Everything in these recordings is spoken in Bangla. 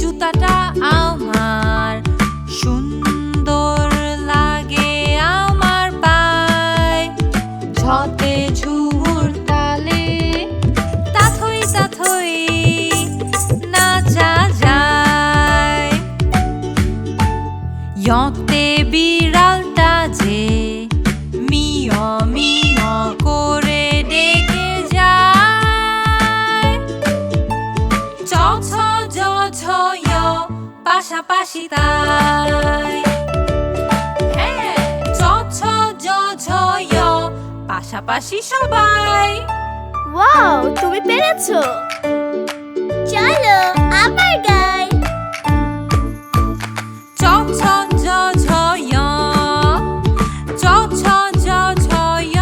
জুতাটা আমার সুন্দর লাগে আমার পায়। ঝতে ঝুমুর তালে তাথই তাথই নাচা যায়। ইয়তে বিড়ালটা যে মিয় মিয় করে ডেকে যায়। চ ছ জ ঝ য় পাশাপাশি তাই। হ্যাঁ, চ ছ জ ঝ য় পাশাপাশি সবাই। ওয়াও, তুমি পেরেছো। চলো আবার গাই। চ ছ জ ঝ য় চ ছ জ ঝ য়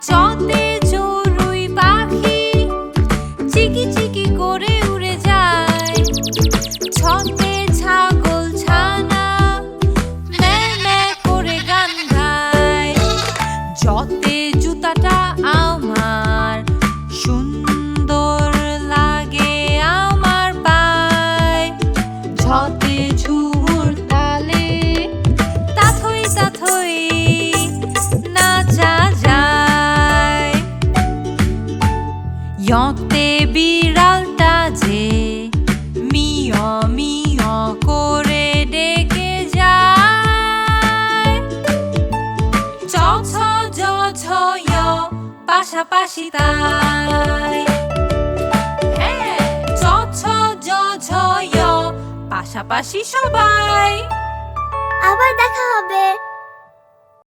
চতে চড়ুই পাখি চিকি চিকি করে উড়ে যায়। ছতে ছাগল ছানা ম্যা ম্যা করে গান গায়। যতে জুতাটা আমার সুন্দর লাগে আমার পায়। ঝতে ঝুমুর তালে তাথই তাথই নাচা যায়। ইয়তে বিড়ালটা যে মিয় মিয় করে ডেকে যায়। চ ছ জ ঝ য় পাশাপাশি তাই। হ্যাঁ, চ ছ জ ঝ য় পাশাপাশি সবাই। আবার দেখা হবে।